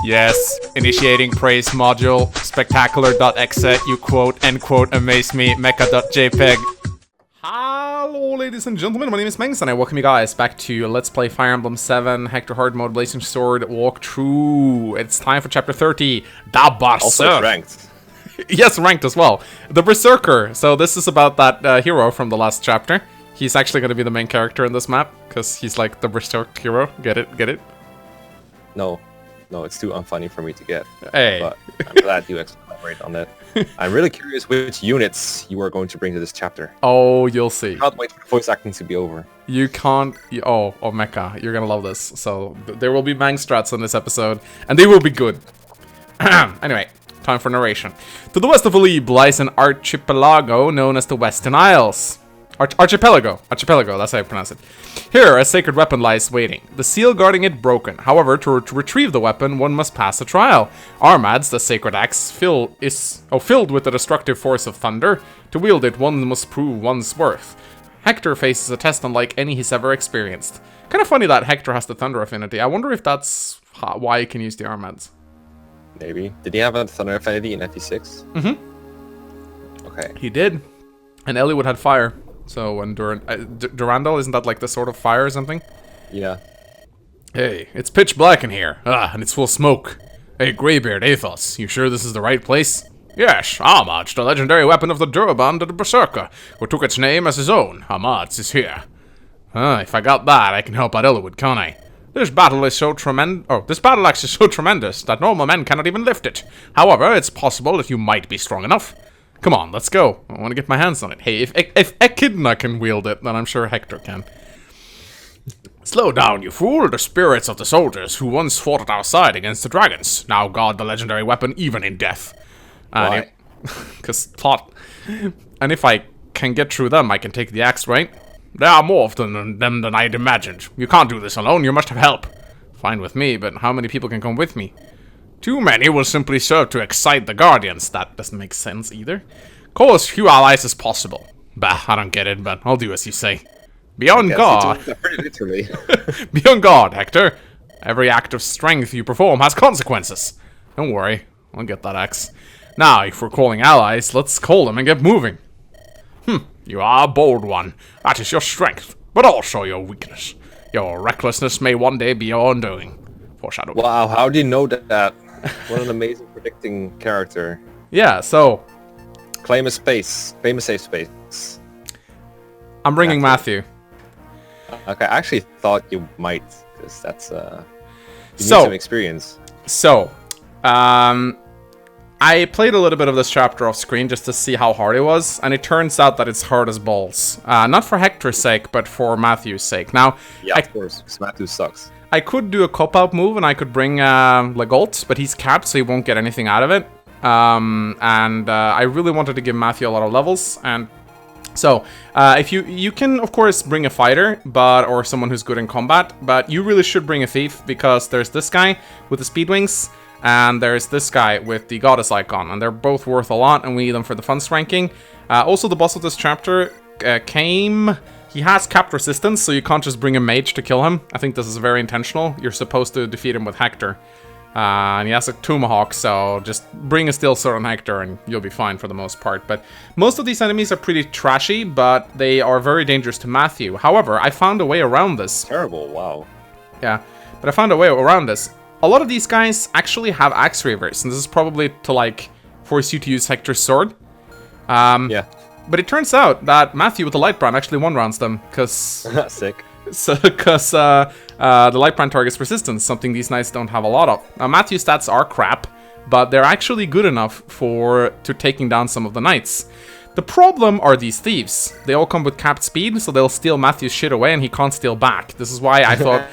Yes, initiating praise module, spectacular.exe, you quote, end quote, amaze me, mecha.jpg. Hello ladies and gentlemen, my name is Mangs and I welcome you guys back to Let's Play Fire Emblem 7 Hector Hard Mode Blazing Sword walkthrough. It's time for chapter 30, Da Berserk. Also ranked. Yes, ranked as well. The Berserker. So this is about that hero from the last chapter. He's actually going to be the main character in this map, because he's like the Berserk hero. Get it? Get it? No, it's too unfunny for me to get. Hey. But I'm glad you elaborate on that. I'm really curious which units you are going to bring to this chapter. Oh, you'll see. Can't wait for the voice acting to be over. You can't... Oh, Mecha, you're gonna love this. So, there will be Mangs strats on this episode, and they will be good. Anyway, time for narration. To the west of Alib lies an archipelago known as the Western Isles. Archipelago, that's how you pronounce it. Here, a sacred weapon lies waiting. The seal guarding it broken. However, to retrieve the weapon, one must pass a trial. Armad's, the sacred axe, filled with the destructive force of thunder. To wield it, one must prove one's worth. Hector faces a test unlike any he's ever experienced. Kind of funny that Hector has the thunder affinity. I wonder if that's why he can use the Armads. Maybe. Did he have a thunder affinity in FE6? Mm-hmm. Okay. He did. And Eliwood had fire. So when Durandal, isn't that like the sword of fire or something? Yeah. Hey, it's pitch black in here. And it's full of smoke. Hey, Greybeard, Athos, you sure this is the right place? Yes, Armad, the legendary weapon of the Duraband of the Berserker, who took its name as his own. Armad is here. If I got that, I can help out Eliwood, can't I? This battle is so tremendous. This battle axe is so tremendous that normal men cannot even lift it. However, it's possible that you might be strong enough. Come on, let's go. I want to get my hands on it. Hey, if Echidna can wield it, then I'm sure Hector can. Slow down, you fool. The spirits of the soldiers who once fought at our side against the dragons now guard the legendary weapon even in death. Why? Because plot. And if I can get through them, I can take the axe, right? There are more of them than I'd imagined. You can't do this alone. You must have help. Fine with me, but how many people can come with me? Too many will simply serve to excite the Guardians. That doesn't make sense either. Call as few allies as possible. Bah, I don't get it, but I'll do as you say. Be on guard. Pretty literally. Be on guard, Hector. Every act of strength you perform has consequences. Don't worry, I'll get that axe. Now, if we're calling allies, let's call them and get moving. You are a bold one. That is your strength, but also your weakness. Your recklessness may one day be your undoing. Foreshadow. Wow, how do you know that? What an amazing predicting character. Yeah, so... Claim a space. Claim a safe space. I'm bringing Matthew. Okay, I actually thought you might, because that's, you need some experience. So, I played a little bit of this chapter off screen just to see how hard it was, and it turns out that it's hard as balls. Not for Hector's sake, but for Matthew's sake. Now, yeah, of course, because Matthew sucks. I could do a cop-out move, and I could bring Legault, but he's capped, so he won't get anything out of it. I really wanted to give Matthew a lot of levels, and so if you can, of course, bring a fighter, or someone who's good in combat, but you really should bring a thief, because there's this guy with the speed wings, and there's this guy with the goddess icon, and they're both worth a lot, and we need them for the funds ranking. Also, the boss of this chapter He has capped resistance, so you can't just bring a mage to kill him. I think this is very intentional. You're supposed to defeat him with Hector. And he has a tomahawk, so just bring a steel sword on Hector and you'll be fine for the most part. But most of these enemies are pretty trashy, but they are very dangerous to Matthew. However, I found a way around this. Terrible, wow. Yeah, but I found a way around this. A lot of these guys actually have axe reavers, and this is probably to, like, force you to use Hector's sword. Yeah. But it turns out that Matthew with the light brand actually one-rounds them, because... Sick. Because the light brand targets resistance, something these knights don't have a lot of. Now, Matthew's stats are crap, but they're actually good enough to taking down some of the knights. The problem are these thieves. They all come with capped speed, so they'll steal Matthew's shit away, and he can't steal back. This is why I thought...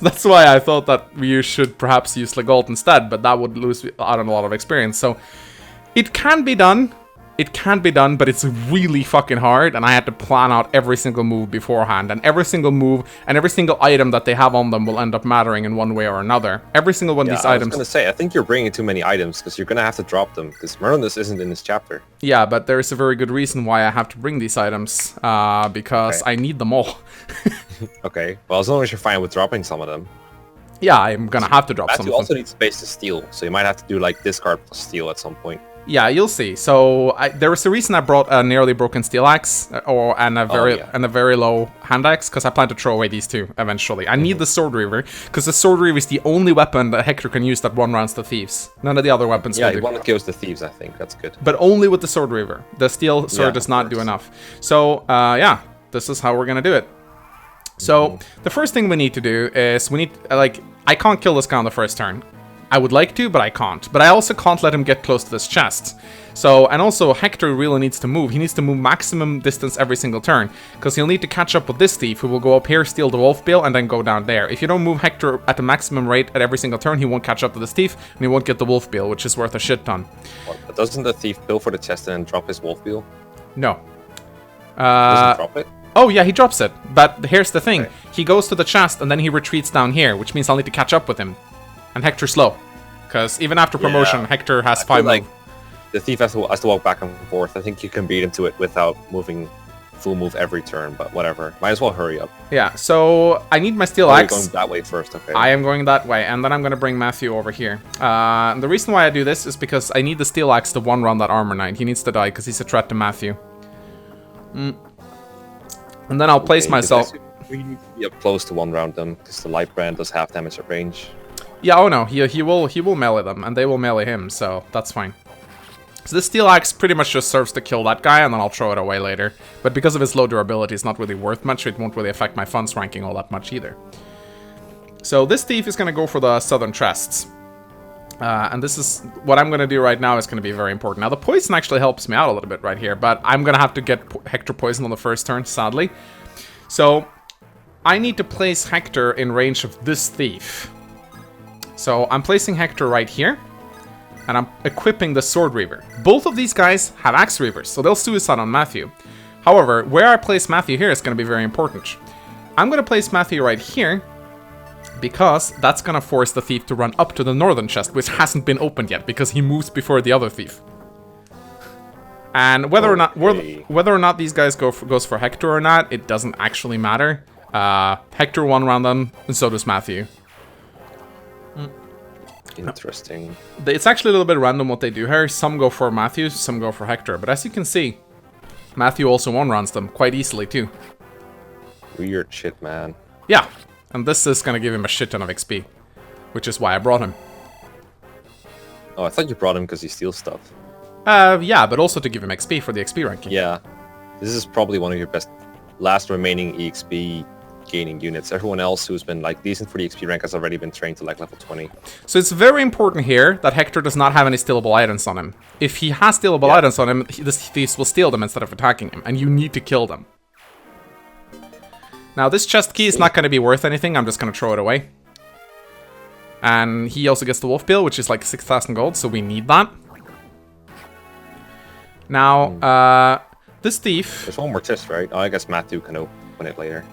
That's why I thought that we should perhaps use Legault instead, but that would lose out on a lot of experience. So, it can be done. It can be done, but it's really fucking hard, and I had to plan out every single move beforehand, and every single move and every single item that they have on them will end up mattering in one way or another. Every single one of these items... I was going to say, I think you're bringing too many items, because you're going to have to drop them, because Merlinus isn't in this chapter. Yeah, but there's a very good reason why I have to bring these items, because I need them all. Okay, well, as long as you're fine with dropping some of them. Yeah, I'm gonna have to drop Matthew something. also needs space to steal, so you might have to do like discard plus steal at some point. Yeah, you'll see. So there was a reason I brought a nearly broken steel axe, and a very low hand axe, because I plan to throw away these two eventually. I need the sword reaver, because the sword reaver is the only weapon that Hector can use that one rounds the thieves. None of the other weapons. Yeah, you want to kills the thieves. I think that's good. But only with the sword reaver. The steel sword does not do enough. So yeah, this is how we're gonna do it. So the first thing we need to do is I can't kill this guy on the first turn. I would like to, but I can't. But I also can't let him get close to this chest. So, and also Hector really needs to move. He needs to move maximum distance every single turn, because he'll need to catch up with this thief, who will go up here, steal the wolf bill, and then go down there. If you don't move Hector at the maximum rate at every single turn, he won't catch up to this thief, and he won't get the wolf bill, which is worth a shit ton. But doesn't the thief bill for the chest and then drop his wolf bill? No. Does he drop it? Oh yeah, he drops it. But here's the thing. Okay. He goes to the chest, and then he retreats down here, which means I'll need to catch up with him. And Hector's slow. Because even after promotion, Hector has 5 move. The thief has to walk back and forth. I think you can beat him to it without moving full move every turn, but whatever. Might as well hurry up. Yeah, so I need my steel axe. You're going that way first, okay. I am going that way, and then I'm going to bring Matthew over here. The reason why I do this is because I need the steel axe to one-run that armor knight. He needs to die because he's a threat to Matthew. And then I'll place myself... We need to be up close to one-round them, because the light brand does half damage at range. Yeah, oh no, he will melee them, and they will melee him, so that's fine. So this steel axe pretty much just serves to kill that guy, and then I'll throw it away later. But because of its low durability, it's not really worth much, so it won't really affect my funds ranking all that much either. So this thief is going to go for the southern chests. And this is what I'm going to do right now is going to be very important. Now the poison actually helps me out a little bit right here, but I'm going to have to get Hector poisoned on the first turn, sadly. So I need to place Hector in range of this thief. So I'm placing Hector right here, and I'm equipping the Sword Reaver. Both of these guys have Axe Reavers, so they'll suicide on Matthew. However, where I place Matthew here is going to be very important. I'm going to place Matthew right here, because that's going to force the thief to run up to the northern chest, which hasn't been opened yet, because he moves before the other thief. And whether or not these guys goes for Hector or not, it doesn't actually matter. Hector won round them, and so does Matthew. Interesting. It's actually a little bit random what they do here. Some go for Matthew, some go for Hector. But as you can see, Matthew also one-rounds them quite easily too. Weird shit, man. Yeah, and this is gonna give him a shit ton of XP, which is why I brought him. Oh, I thought you brought him because he steals stuff. Yeah, but also to give him XP for the XP ranking. Yeah, this is probably one of your best last remaining EXP gaining units. Everyone else who's been like decent for the XP rank has already been trained to like level 20. So it's very important here that Hector does not have any stealable items on him. If he has stealable items on him, the thieves will steal them instead of attacking him, and you need to kill them. Now this chest key is not going to be worth anything, I'm just going to throw it away. And he also gets the wolf bill, which is like 6,000 gold, so we need that. Now, this thief... There's one more test, right? Oh, I guess Matthew can open it later.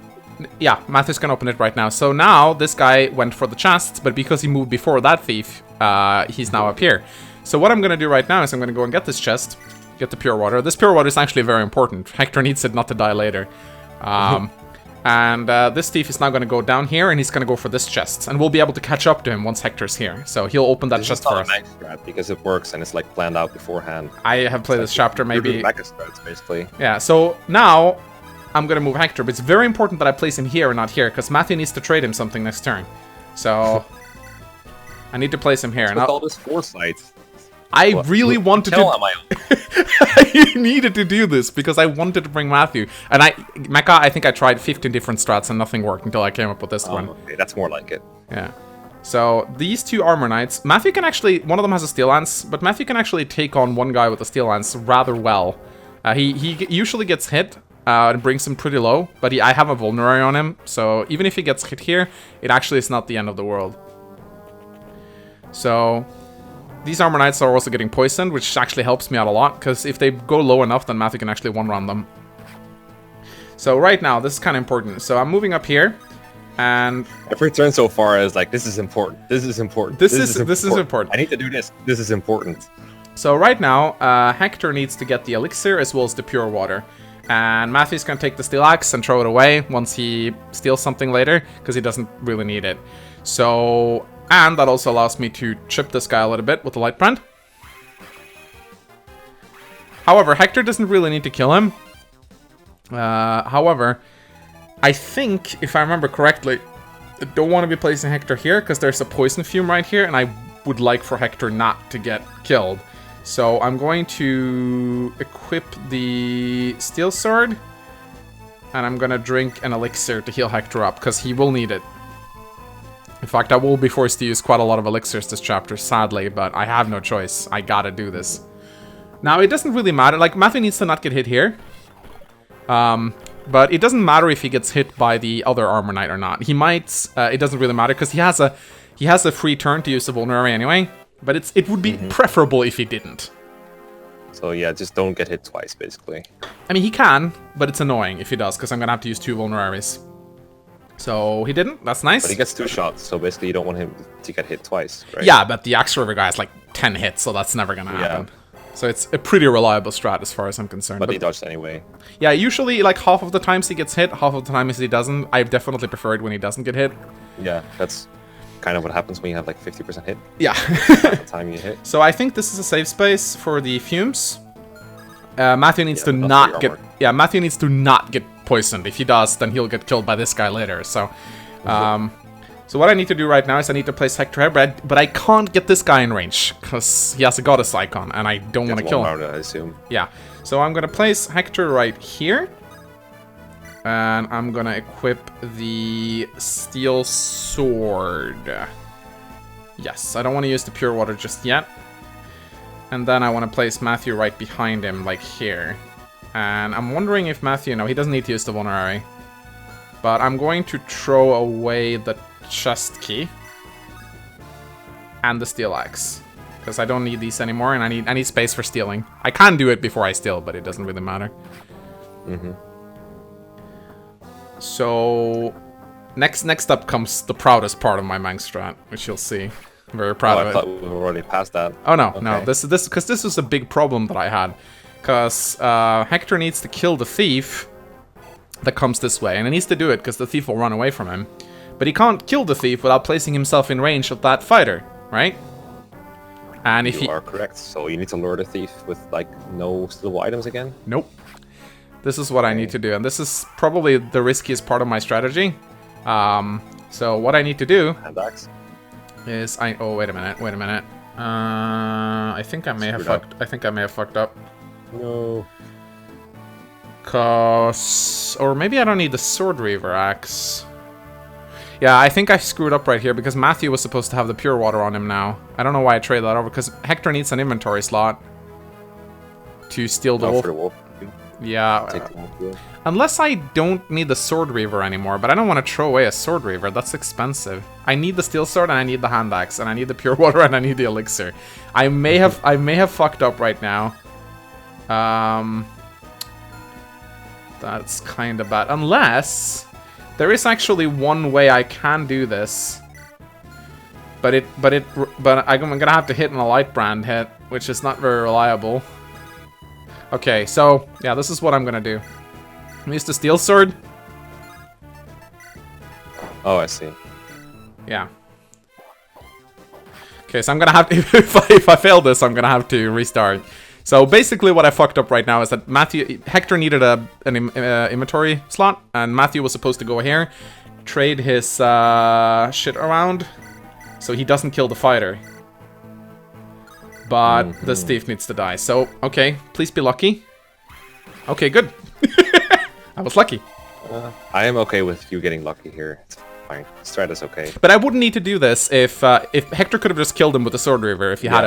Yeah, Matthew's can open it right now. So now, this guy went for the chest, but because he moved before that thief, he's now up here. So what I'm going to do right now is I'm going to go and get this chest, get the pure water. This pure water is actually very important. Hector needs it not to die later. And this thief is now going to go down here, and he's going to go for this chest. And we'll be able to catch up to him once Hector's here. So he'll open that chest for us. This is not a max strat because it works, and it's like planned out beforehand. I have played this chapter maybe... Mega strats, basically. Yeah, so now... I'm going to move Hector, but it's very important that I place him here and not here, because Matthew needs to trade him something next turn. So, I need to place him here. With all this foresight. I really wanted to... I needed to do this, because I wanted to bring Matthew. And Mecca, I think I tried 15 different strats and nothing worked until I came up with this one. Okay, that's more like it. Yeah. So, these two armor knights, Matthew can actually... One of them has a steel lance, but Matthew can actually take on one guy with a steel lance rather well. He usually gets hit... and brings him pretty low, but I have a vulnerary on him, so even if he gets hit here, it actually is not the end of the world. So, these armor knights are also getting poisoned, which actually helps me out a lot, because if they go low enough, then Matthew can actually one-run them. So right now, this is kind of important. So I'm moving up here, and... Every turn so far is like, this is important, this is important, this is important. I need to do this, this is important. So right now, Hector needs to get the elixir as well as the pure water. And Matthew's going to take the steel axe and throw it away once he steals something later, because he doesn't really need it. So, and that also allows me to chip this guy a little bit with the light brand. However, Hector doesn't really need to kill him. However, I think, if I remember correctly, I don't want to be placing Hector here because there's a poison fume right here, and I would like for Hector not to get killed. So I'm going to equip the steel sword, and I'm gonna drink an elixir to heal Hector up because he will need it. In fact, I will be forced to use quite a lot of elixirs this chapter, sadly, but I have no choice. I gotta do this. Now, it doesn't really matter. Like, Matthew needs to not get hit here. But it doesn't matter if he gets hit by the other Armor Knight or not. He might, it doesn't really matter, because he has a free turn to use the Vulnerary anyway. But it would be preferable if he didn't. So yeah, just don't get hit twice, basically. I mean, he can, but it's annoying if he does, because I'm gonna have to use 2 Vulneraries. So, he didn't, that's nice. But he gets 2 shots, so basically you don't want him to get hit twice, right? Yeah, but the Axe River guy has like 10 hits, so that's never gonna happen. So it's a pretty reliable strat as far as I'm concerned. But he dodged anyway. Yeah, usually like half of the times he gets hit, half of the times he doesn't. I definitely prefer it when he doesn't get hit. Yeah, that's kind of what happens when you have like 50% hit. Yeah. At the time you hit. So I think this is a safe space for the fumes. Matthew needs to not get... Yeah, Matthew needs to not get poisoned. If he does, then he'll get killed by this guy later. So, so what I need to do right now is I need to place Hector here, but I can't get this guy in range, because he has a goddess icon, and I don't want to kill him. I assume. Yeah, so I'm going to place Hector right here, and I'm going to equip the steel sword. Yes, I don't want to use the pure water just yet. And then I want to place Matthew right behind him, like here. And I'm wondering if Matthew... No, he doesn't need to use the Vulnerary. But I'm going to throw away the chest key and the steel axe, because I don't need these anymore, and I need space for stealing. I can do it before I steal, but it doesn't really matter. So next up comes the proudest part of my Mangs strat, which you'll see. I'm very proud of it. I thought we were already past that. Oh no, no, this because this was a big problem that I had, because Hector needs to kill the thief that comes this way, and he needs to do it because the thief will run away from him. But he can't kill the thief without placing himself in range of that fighter, right? And if you are correct, so you need to lure the thief with like no stealable items again? Nope. This is what I need to do, and this is probably the riskiest part of my strategy. So what I need to do is oh wait a minute. I think I may have fucked up. No. Or maybe I don't need the Sword Reaver axe. Yeah, I think I screwed up right here because Matthew was supposed to have the pure water on him now. I don't know why I traded that over, because Hector needs an inventory slot to steal the wolf. Yeah. Unless I don't need the Sword Reaver anymore, but I don't want to throw away a Sword Reaver. That's expensive. I need the steel sword, and I need the hand axe, and I need the pure water, and I need the elixir. I may have fucked up right now. That's kind of bad. Unless there is actually one way I can do this, but I'm gonna have to hit on a light brand hit, which is not very reliable. Okay, so yeah, this is what I'm gonna do. I'm use the steel sword. Oh, I see. Yeah. Okay, so I'm gonna have to, if I fail this, I'm gonna have to restart. So basically what I fucked up right now is that Hector needed an inventory slot, and Matthew was supposed to go here, trade his shit around, so he doesn't kill the fighter. But this thief needs to die. So, okay, please be lucky. Okay, good. I was lucky. I am okay with you getting lucky here. It's fine. Strat is okay. But I wouldn't need to do this if Hector could have just killed him with the Sword Reaver if he had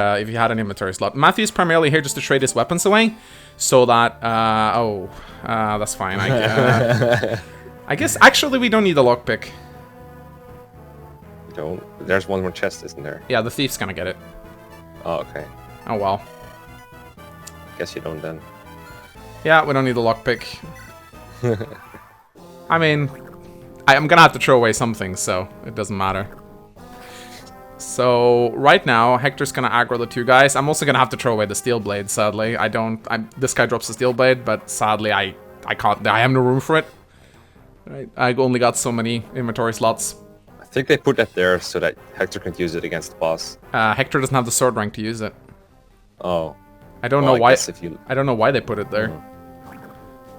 an inventory slot. Matthew's primarily here just to trade his weapons away, so that that's fine. I guess actually we don't need the lockpick. You don't. There's one more chest, isn't there? Yeah, the thief's gonna get it. Oh, okay. Oh well. Guess you don't then. Yeah, we don't need the lockpick. I mean, I'm gonna have to throw away something, so it doesn't matter. So right now, Hector's gonna aggro the 2 guys. I'm also gonna have to throw away the steel blade. Sadly, this guy drops the steel blade, but sadly, I can't. I have no room for it. Right, I only got so many inventory slots. I think they put that there so that Hector can use it against the boss. Hector doesn't have the sword rank to use it. Oh. I don't know why. I don't know why they put it there.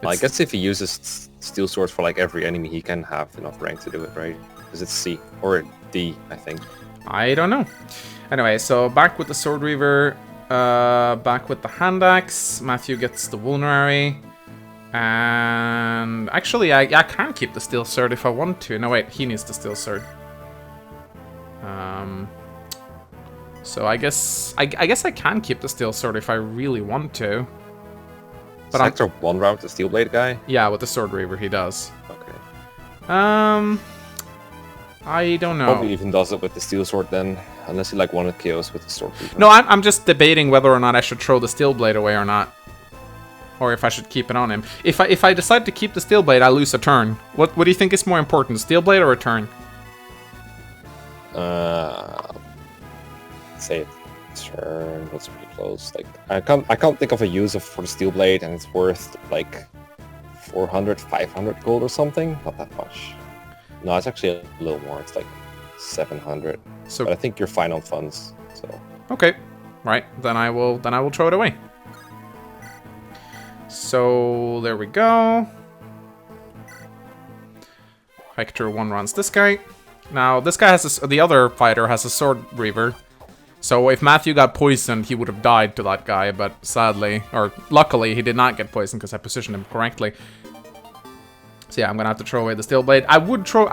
Well, I guess if he uses steel swords for like every enemy, he can have enough rank to do it, right? Because it's C or D, I think. I don't know. Anyway, so back with the Sword Reaver, back with the hand axe. Matthew gets the vulnerary, and actually, I can keep the steel sword if I want to. No, wait, he needs the steel sword. So I guess I can keep the steel sword if I really want to. But Hector one round the steel blade guy? Yeah, with the Sword Reaver he does. Okay. I don't know. Probably even does it with the steel sword then, unless he like wanted chaos with the sword reaver. No, I'm just debating whether or not I should throw the steel blade away or not, or if I should keep it on him. If I decide to keep the steel blade, I lose a turn. What do you think is more important, steel blade or a turn? Say turn. That's pretty close. Like I can't think of a use for the steel blade, and it's worth like 400, 500 gold or something. Not that much. No, it's actually a little more. It's like 700. So, but I think you're fine on funds. So okay, right. Then I will throw it away. So there we go. Hector one runs this guy. Now this guy has the other fighter has a Sword Reaver. So if Matthew got poisoned, he would have died to that guy. But sadly, or luckily, he did not get poisoned because I positioned him correctly. So yeah, I'm gonna have to throw away the steel blade. I would throw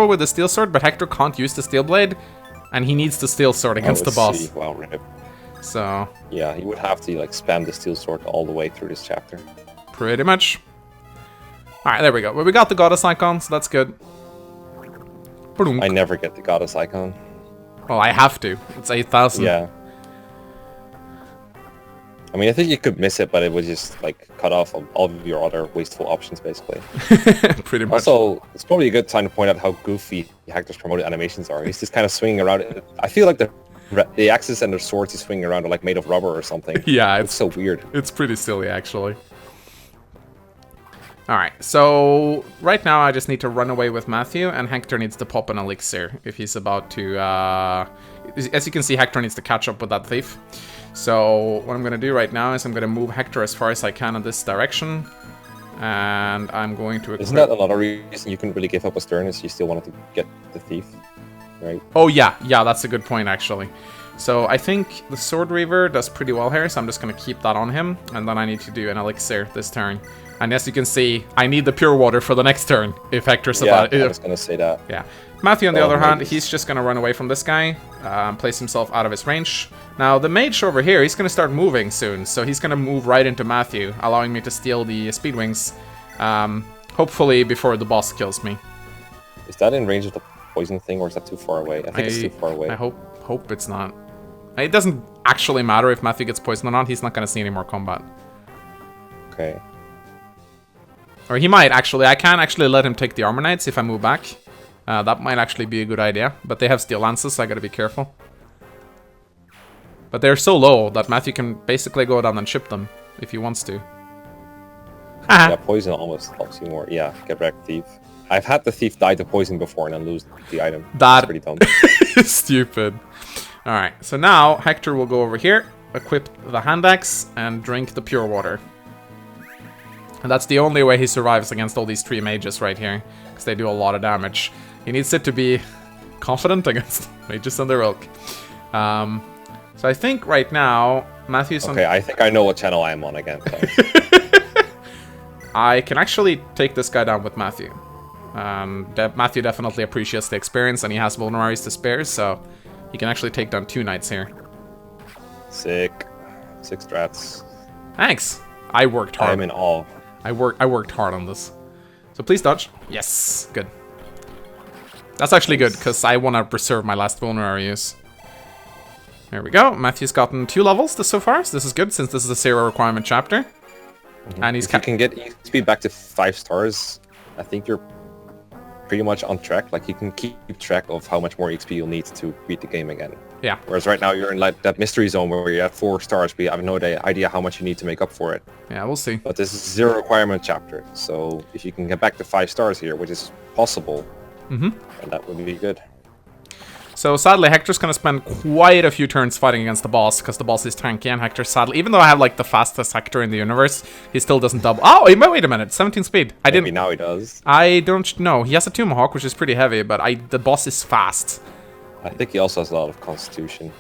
away the steel sword, but Hector can't use the steel blade, and he needs the steel sword against the boss. See. Wow, rip. So yeah, he would have to like spam the steel sword all the way through this chapter. Pretty much. All right, there we go. Well, we got the goddess icon, so that's good. I never get the goddess icon. Well, I have to. It's 8,000. Yeah. I mean, I think you could miss it, but it would just like cut off all of your other wasteful options, basically. Pretty much. Also, it's probably a good time to point out how goofy Hector's promoted animations are. He's just kind of swinging around. I feel like the axes and the swords he's swinging around are like made of rubber or something. Yeah, it's so weird. It's pretty silly, actually. Alright, so right now I just need to run away with Matthew, and Hector needs to pop an elixir if he's about to... as you can see, Hector needs to catch up with that thief. So what I'm going to do right now is I'm going to move Hector as far as I can in this direction, and I'm going to equip... Isn't that another reason you couldn't really give up a turn, is you still wanted to get the thief, right? Oh yeah, that's a good point actually. So I think the Sword Reaver does pretty well here, so I'm just going to keep that on him, and then I need to do an elixir this turn. And as you can see, I need the pure water for the next turn, if Hector's about... Yeah, I was going to say that. Yeah. Matthew, on the other hand, he's just going to run away from this guy, place himself out of his range. Now, the mage over here, he's going to start moving soon, so he's going to move right into Matthew, allowing me to steal the speed wings, hopefully before the boss kills me. Is that in range of the poison thing, or is that too far away? I think it's too far away. I hope it's not. It doesn't actually matter if Matthew gets poisoned or not, he's not going to see any more combat. Okay. Or he might, actually. I can actually let him take the Armor Knights if I move back. That might actually be a good idea. But they have Steel Lances, so I gotta be careful. But they're so low that Matthew can basically go down and chip them if he wants to. Yeah, poison almost helps you more. Yeah, get wrecked, thief. I've had the thief die to poison before and then lose the item. That's pretty dumb. Stupid. Alright, so now Hector will go over here, equip the hand axe, and drink the pure water. And that's the only way he survives against all these three mages right here, because they do a lot of damage. He needs it to be confident against mages and their ilk. So I think right now, Matthew's on... Okay, I think I know what channel I am on again. I can actually take this guy down with Matthew. Matthew definitely appreciates the experience, and he has vulneraries to spare, so he can actually take down 2 knights here. Sick. 6 strats. Thanks! I worked hard. I'm in awe. I worked hard on this. So please dodge. Yes, good. That's actually good, because I want to preserve my last vulnerary use. There we go. Matthew's gotten 2 levels so far, so this is good, since this is a 0 requirement chapter. And he's... If you can get EXP back to 5 stars, I think you're pretty much on track. Like, you can keep track of how much more XP you'll need to beat the game again. Yeah. Whereas right now you're in like that mystery zone where you're at 4 stars, but you have no idea how much you need to make up for it. Yeah, we'll see. But this is a 0 requirement chapter, so if you can get back to 5 stars here, which is possible, then that would be good. So sadly, Hector's gonna spend quite a few turns fighting against the boss, because the boss is tanky, and Hector sadly, even though I have like the fastest Hector in the universe, he still doesn't double. Oh, wait a minute, 17 speed. I Maybe didn't. now he does. I don't know. He has a Tomahawk, which is pretty heavy, but the boss is fast. I think he also has a lot of constitution.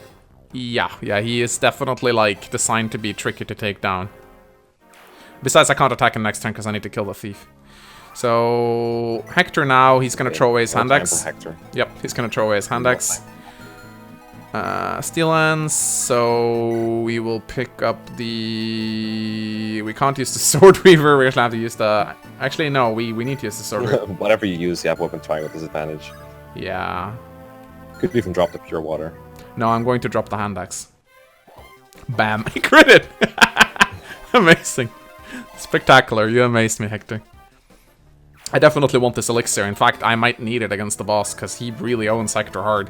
Yeah, he is definitely like designed to be tricky to take down. Besides, I can't attack him next turn because I need to kill the thief. So Hector now, he's gonna throw away his hand axe. Yep, he's gonna throw away his hand axe. Steel lance, so we will pick up the... We can't use the sword weaver, we're gonna have to use the... Actually, no, we need to use the sword weaver. Whatever you use, you have weapon trying with disadvantage. Yeah. Could even drop the pure water. No, I'm going to drop the hand axe. Bam, I crit it! Amazing. Spectacular, you amazed me, Hector. I definitely want this elixir. In fact, I might need it against the boss, because he really owns Hector hard.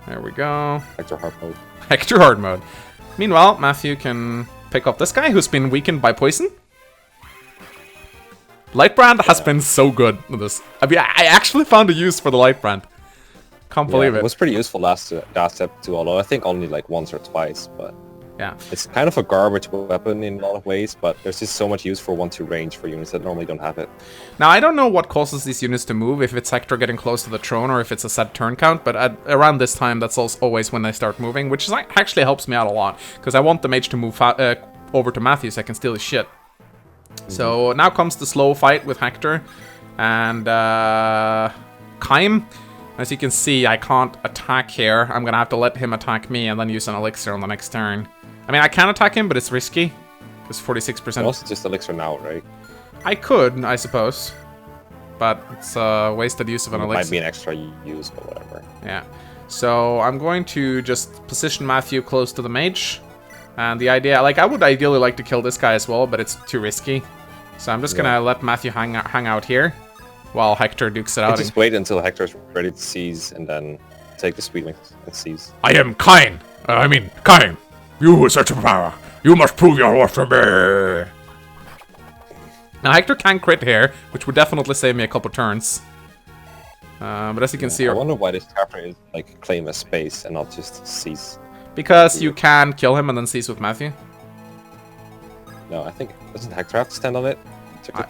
There we go. Hector hard mode. Hector hard mode. Meanwhile, Matthew can pick up this guy who's been weakened by poison. Lightbrand has been so good with this. I mean, I actually found a use for the Lightbrand. Can't believe it. It was pretty useful last step too, although I think only like once or twice, but... Yeah. It's kind of a garbage weapon in a lot of ways, but there's just so much use for 1-2 range for units that normally don't have it. Now, I don't know what causes these units to move, if it's Hector getting close to the throne or if it's a set turn count, but around this time, that's always when they start moving, which is actually helps me out a lot, because I want the mage to move over to Matthew so I can steal his shit. So now comes the slow fight with Hector and Kaim. As you can see, I can't attack here. I'm gonna have to let him attack me and then use an elixir on the next turn. I mean, I can attack him, but it's risky. Because 46%. Also just elixir now, right? I could, I suppose. But it's a wasted use of an elixir. Might be an extra use, but whatever. Yeah. So I'm going to just position Matthew close to the mage. And the idea, like, I would ideally like to kill this guy as well, but it's too risky. So I'm just gonna let Matthew hang out here while Hector dukes it out. Just wait until Hector's ready to seize and then take the speed wings and seize. I am Kain. Kain. You with such a power. You must prove your worth to me. Now Hector can crit here, which would definitely save me a couple turns. But as you can see, I wonder why this chapter is like claim a space and not just seize. Because you can kill him and then seize with Matthew. No, I think doesn't Hector have to stand on it?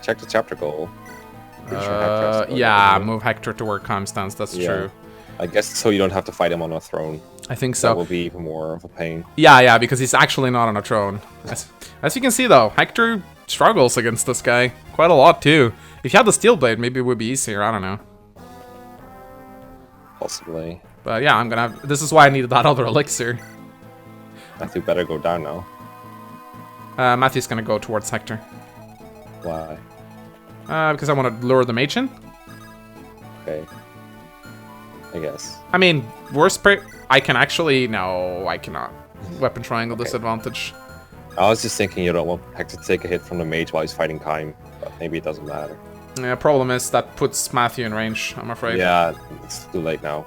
Check the chapter goal. Pretty sure Hector has to go yeah, there. move Hector to where Kaim stands. That's true. I guess so you don't have to fight him on a throne. I think so. That will be even more of a pain. Yeah, because he's actually not on a throne. As you can see, though, Hector struggles against this guy quite a lot, too. If you had the steel blade, maybe it would be easier. I don't know. Possibly. But yeah, this is why I needed that other elixir. Matthew better go down now. Matthew's gonna go towards Hector. Why? Because I want to lure the mage in. Okay. I guess. I mean, I can actually... No, I cannot. Weapon triangle disadvantage. I was just thinking you don't want Hector to take a hit from the mage while he's fighting Kaim, but maybe it doesn't matter. Yeah, problem is that puts Matthew in range, I'm afraid. Yeah, it's too late now.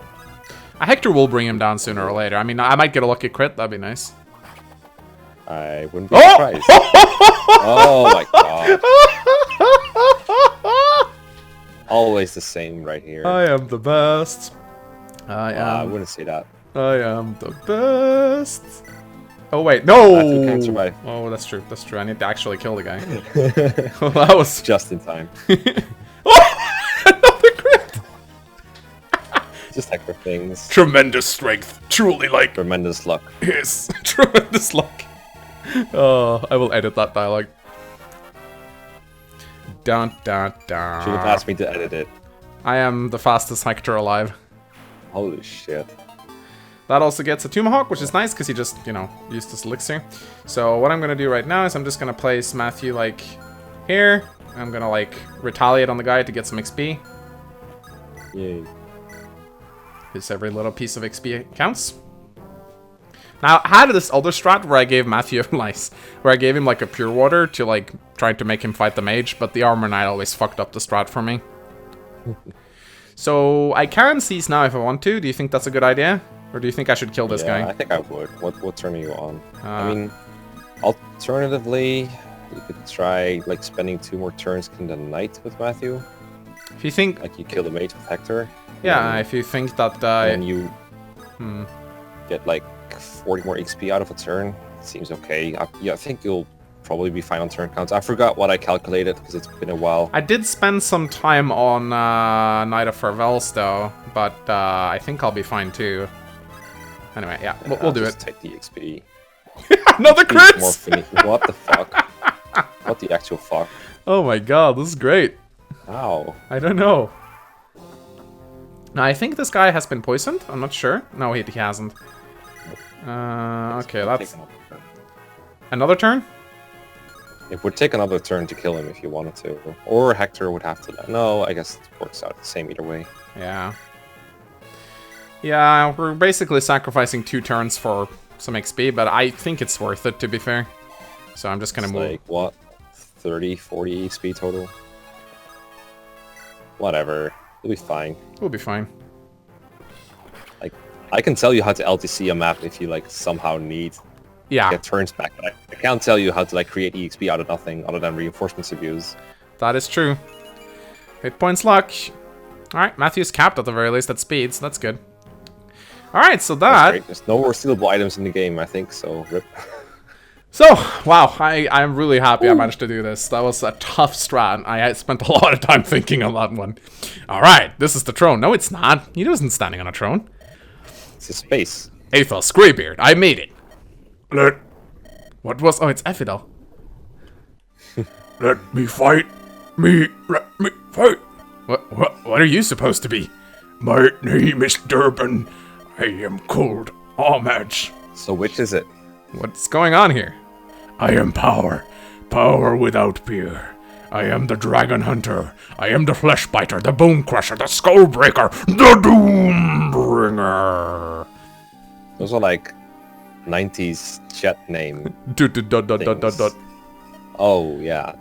Hector will bring him down sooner or later. I mean, I might get a lucky crit, that'd be nice. I wouldn't be surprised. Oh my god. Always the same right here. I am the best. I wouldn't say that. I am the best. Oh wait, no! Matthew can't survive. Oh, that's true. That's true. I need to actually kill the guy. Well, that was just in time. Another crit. Just Hector things. Tremendous strength. Truly, like tremendous luck. Yes, tremendous luck. Oh, I will edit that dialogue. Dun dun dun. Should have asked me to edit it. I am the fastest Hector alive. Holy shit. That also gets a Tomahawk, which is nice because he just, used this elixir. So what I'm going to do right now is I'm just going to place Matthew, like, here. I'm going to, like, retaliate on the guy to get some XP. Yay. Because every little piece of XP counts. Now, I had this other strat where I gave Matthew where I gave him, like, a pure water to, like, try to make him fight the mage, but the armor knight always fucked up the strat for me. So, I can seize now if I want to. Do you think that's a good idea? Or do you think I should kill this guy? I think I would. What turn are you on? I mean, alternatively, you could try, like, spending 2 more turns killing the knight with Matthew. If you think... Like, you kill the mage with Hector. Yeah, if you think that... and you get like 40 more XP out of a turn, seems okay. I think you'll probably be fine on turn counts. I forgot what I calculated because it's been a while. I did spend some time on Night of Farewells though, but I think I'll be fine too. Anyway, yeah, we'll do it. Take the XP. Another crit! What the fuck? What the actual fuck? Oh my god, this is great. Wow. I don't know. Now, I think this guy has been poisoned. I'm not sure. No, he hasn't. Okay, that's... Another turn? It would take another turn to kill him if you wanted to. Or Hector would have to... No, I guess it works out the same either way. Yeah. Yeah, we're basically sacrificing 2 turns for some XP, but I think it's worth it, to be fair. So I'm just gonna move... like, what? 30, 40 XP total? Whatever. We'll be fine. We'll be fine. Like, I can tell you how to LTC a map if you, like, somehow need... Yeah. Get turns back. But I can't tell you how to, like, create EXP out of nothing other than reinforcements of use. That is true. Hit points luck. Alright, Matthew's capped at the very least at speed, so that's good. Alright, so that... There's no more stealable items in the game, I think, so rip. So, wow, I'm really happy I managed to do this. That was a tough strat. I had spent a lot of time thinking on that one. Alright, this is the throne. No, it's not. He wasn't standing on a throne. It's a space. Aethel, Greybeard, I made it. What was... Oh, it's Ephidel. Let me fight. Let me fight. What are you supposed to be? My name is Durban. I am called Homage. So which is it? What's going on here? I am power. Power without fear. I am the Dragon Hunter. I am the Flesh Biter, the Bone Crusher, the Skull Breaker, the Doom Bringer. Those are like 90s chat name. Oh, yeah.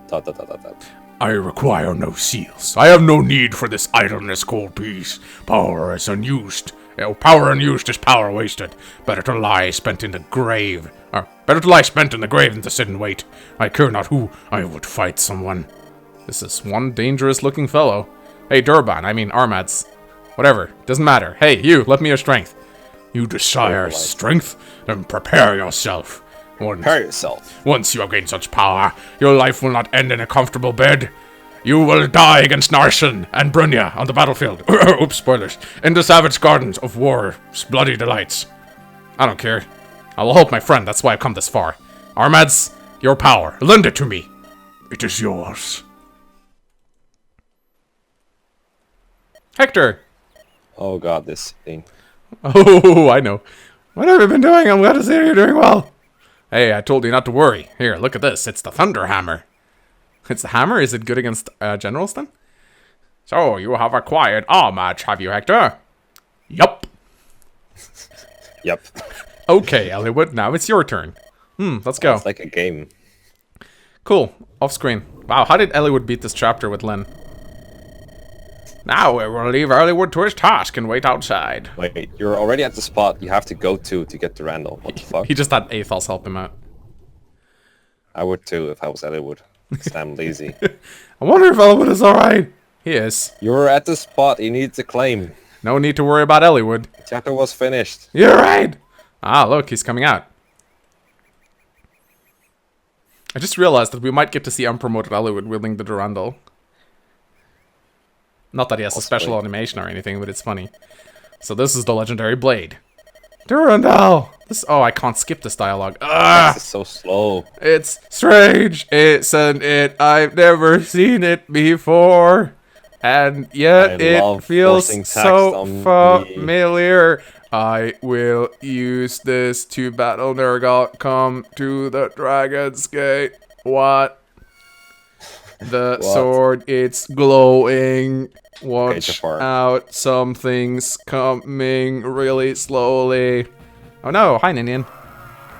I require no seals. I have no need for this idleness, cold peace. Power is unused. Power unused is power wasted. Better to lie spent in the grave. Or better to lie spent in the grave than to sit and wait. I care not who. I would fight someone. This is one dangerous-looking fellow. Hey, Durban, I mean Armads. Whatever, doesn't matter. Hey, you, let me your strength. You desire strength? Then prepare yourself. Prepare yourself. Once you have gained such power, your life will not end in a comfortable bed. You will die against Narration and Brunya on the battlefield. Oops, spoilers. In the savage gardens of war's bloody delights. I don't care. I will help my friend, that's why I've come this far. Armads, your power. Lend it to me. It is yours. Hector! Oh god, this thing. Oh, I know. What have you been doing? I'm glad to see you're doing well. Hey, I told you not to worry. Here, look at this. It's the Thunder Hammer. It's the hammer? Is it good against generals then? So, you have acquired Homage, have you, Hector? Yup. Yep. Okay, Eliwood, now it's your turn. Let's go. It's like a game. Cool. Off screen. Wow, how did Eliwood beat this chapter with Lyn? Now we will leave Eliwood to his task and wait outside. Wait, you're already at the spot you have to go to get to Randall. What the fuck? He just had Aethels help him out. I would too if I was Eliwood. Because I'm lazy. I wonder if Eliwood is alright. He is. You're at the spot you need to claim. No need to worry about Eliwood. The chapter was finished. You're right! Ah, look, he's coming out. I just realized that we might get to see unpromoted Eliwood wielding the Durandal. Not that he has a special animation or anything, but it's funny. So this is the legendary blade. Durandal! Oh, I can't skip this dialogue. Ah! This is so slow. It's strange. Isn't it? I've never seen it before. And yet it feels so familiar. I will use this to battle Nurgle. Come to the Dragon's Gate. What? The sword, it's glowing. Watch out, something's coming really slowly. Oh no, hi Ninian.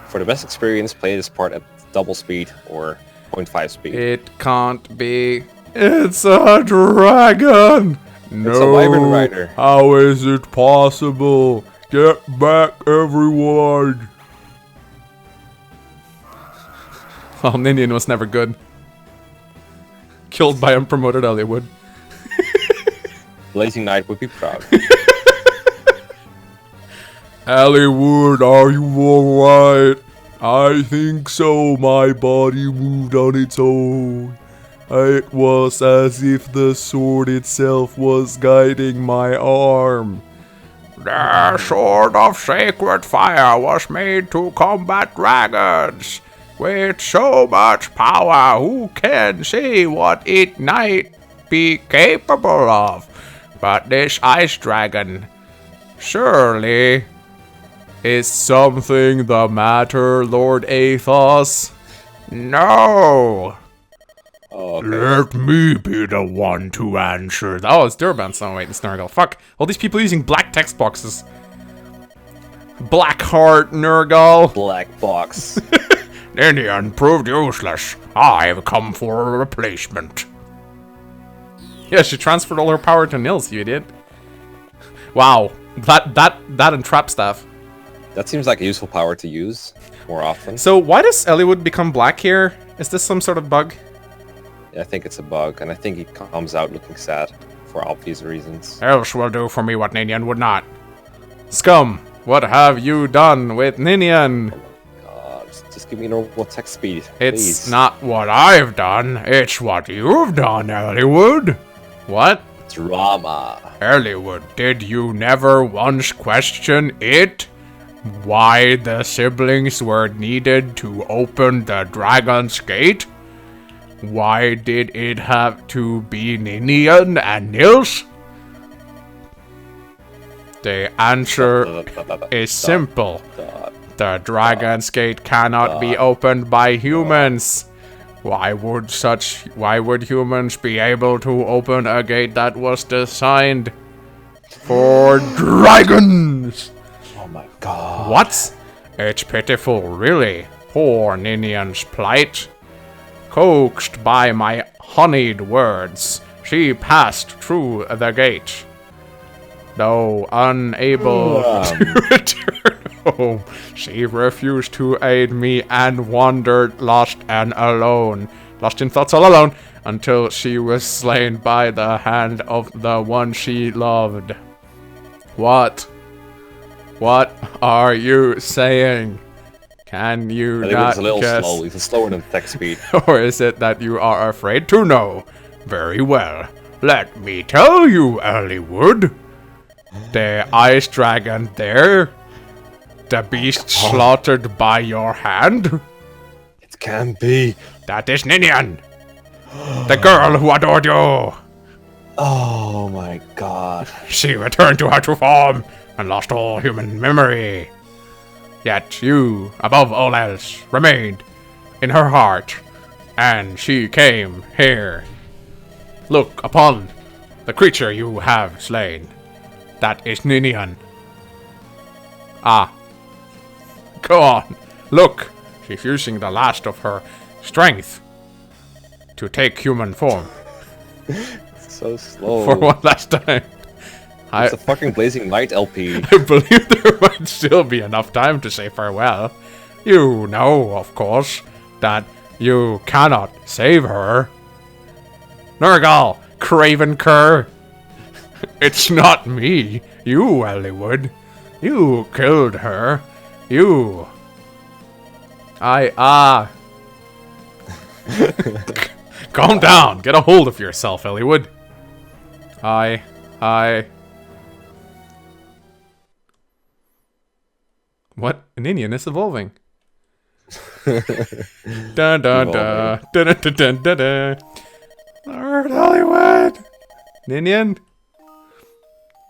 For the best experience, play this part at double speed or 0.5 speed. It can't be. It's a dragon! No, it's a Wyvern Rider. How is it possible? Get back, everyone! Well, Ninian was never good. Killed by unpromoted Eliwood. Blazing Knight would be proud. Hollywood, are you alright? I think so. My body moved on its own. It was as if the sword itself was guiding my arm. The sword of sacred fire was made to combat dragons. With so much power, who can say what it might be capable of? But this ice dragon, surely, is something the matter, Lord Athos? No! Okay. Let me be the one to answer that. Oh, it's Durban's not waiting, Snurgle. Fuck. All these people using black text boxes. Blackheart, Nurgle. Black box. Ninian proved useless. I've come for a replacement. Yeah, she transferred all her power to Nils, you idiot. Wow. That entrap stuff. That seems like a useful power to use more often. So why does Eliwood become black here? Is this some sort of bug? I think it's a bug, and I think he comes out looking sad for obvious reasons. Else will do for me what Ninian would not. Scum, what have you done with Ninian? Just give me normal text speed, It's please. not What I've done, it's what you've done, Hollywood. what? Drama. Hollywood, did you never once question it? Why the siblings were needed to open the Dragon's Gate? Why did it have to be Ninian and Nils? The answer is simple. The Dragon's Gate cannot be opened by humans. Why would humans be able to open a gate that was designed for dragons? Oh my god. What? It's pitiful, really. Poor Ninian's plight. Coaxed by my honeyed words, she passed through the gate. Though unable to return home, she refused to aid me and wandered lost and alone. Lost in thoughts all alone, until she was slain by the hand of the one she loved. What? What are you saying? Can you I think not it's a little guess? slow. It's slower than text speed. Or is it that you are afraid To know. Very well. Let me tell you, Hollywood. The ice dragon there, the beast slaughtered by your hand, It can be. that is Ninian, the girl who adored you. Oh my god. She returned to her true form and lost all human memory. Yet you, above all else, remained in her heart, and she came here. Look upon the creature you have slain. That is Ninian. Ah. Go on. Look. She's using the last of her strength to take human form. So slow. for one last time? It's a fucking Blazing Light LP. I believe there might still be enough time to say farewell. You know, of course, that you cannot save her. Nurgle, craven cur. It's not me. You, Hollywood. You killed her. You. Calm down. Get a hold of yourself, Eliwood. What? Ninian is evolving. Dun dun dun dun dun dun dun dun. Lord Hollywood. Ninian.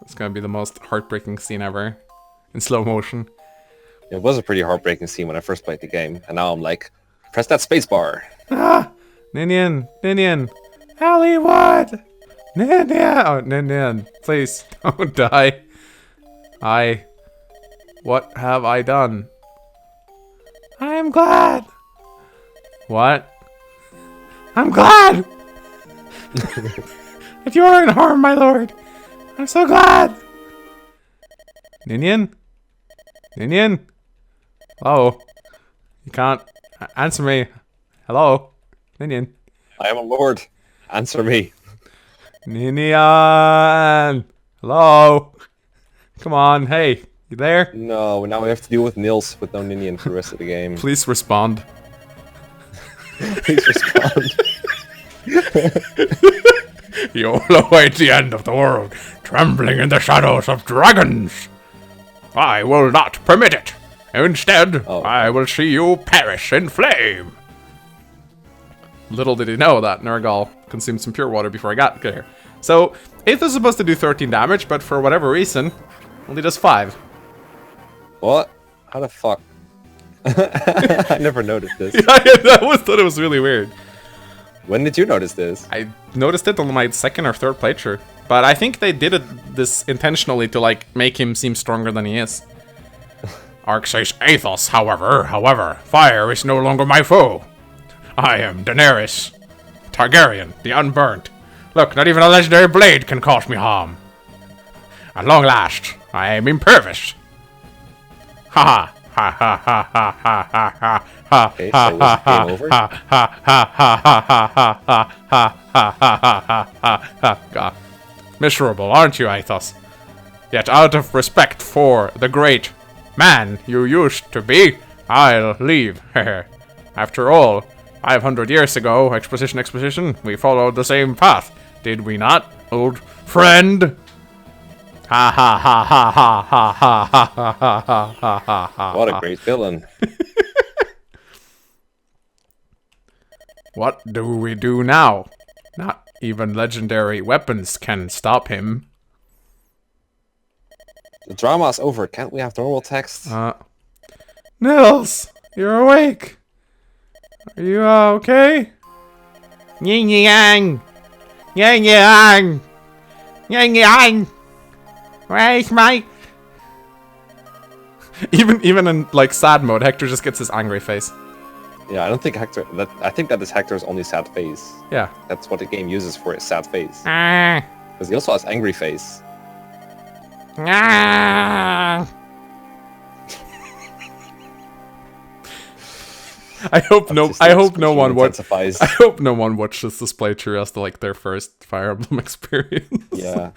It's gonna be the most heartbreaking scene ever. In slow motion. It was a pretty heartbreaking scene when I first played the game, and now I'm like, press that spacebar. Ah! Ninian! Ninian! Hollywood! Ninian! Oh, Ninian, please don't die. What have I done? I am glad! What? I'm glad! That you are in harm, my lord! I'm so glad! Ninian? Ninian? Hello? You can't answer me. Hello? Ninian? I am a lord. Answer me. Ninian! Hello? Come on, hey. You there? No, now we have to deal with Nils with no Ninian for the rest of the game. Please respond. Please respond. You'll await the end of the world, trembling in the shadows of dragons. I will not permit it. Instead, I will see you perish in flame. Little did he know that Nergal consumed some pure water before I got here. So, Aether is supposed to do 13 damage, but for whatever reason, only does 5. What? How the fuck? I never noticed this. I always thought it was really weird. When did you notice this? I noticed it on my second or third playthrough. But I think they did this intentionally to, like, make him seem stronger than he is. Arxes Aethos, however, fire is no longer my foe. I am Daenerys Targaryen, the Unburnt. Look, not even a legendary blade can cause me harm. At long last, I am impervious. Ha ha ha ha ha ha ha ha ha. Okay, so was it game over? God. Miserable, aren't you, Aethos? Yet out of respect for the great man you used to be, I'll leave. After all, 500 years ago, exposition, we followed the same path, did we not, old friend? Ha ha ha ha ha ha ha ha ha ha ha ha. What a great villain. What do we do now? Not even legendary weapons can stop him. The drama's over. Can't we have normal text? Nils, you're awake. Are you okay? Yin yang, yang yang, yang yang. Where's my? Even in like sad mode, Hector just gets his angry face. Yeah, I don't think Hector. I think that is Hector's only sad face. Yeah. That's what the game uses for his sad face. Ah. Because he also has angry face. Ah. I hope no one intensifies. I hope no one watches this playthrough as like their first Fire Emblem experience. Yeah,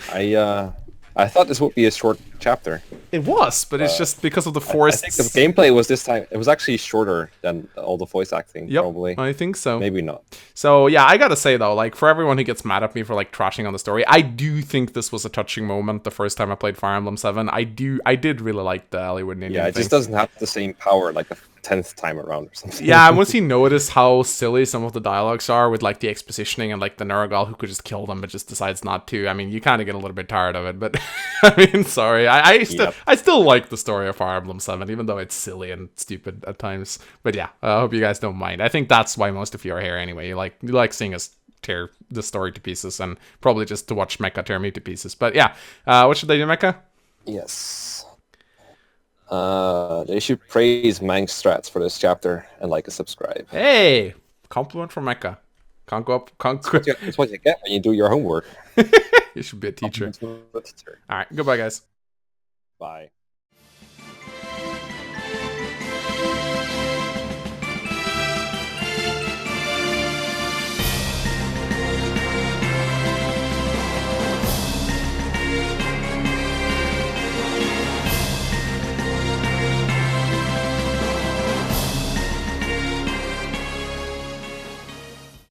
I thought this would be a short chapter. It was, but it's just because of the forced. I think the gameplay was this time. It was actually shorter than all the voice acting. Yep, probably. I think so. Maybe not. So yeah, I gotta say though, like for everyone who gets mad at me for like trashing on the story, I do think this was a touching moment. The first time I played Fire Emblem 7, I did really like the Hollywood Indian. Yeah, it just doesn't have the same power like the 10th time around or something. Yeah, once you notice how silly some of the dialogues are with like the expositioning and like the Nurgle who could just kill them but just decides not to. I mean, you kind of get a little bit tired of it, but I mean, sorry, I still like the story of Fire Emblem 7, even though it's silly and stupid at times. But yeah, I hope you guys don't mind. I think that's why most of you are here anyway. You like seeing us tear the story to pieces and probably just to watch Mecha tear me to pieces. But yeah, what should they do, Mecha? Yes. They should praise Mangs strats for this chapter and like and subscribe. Hey, compliment from Mecha. Can't go up. That's what you get when you do your homework. You should be a teacher. Compliment from a teacher. All right, goodbye, guys. Bye.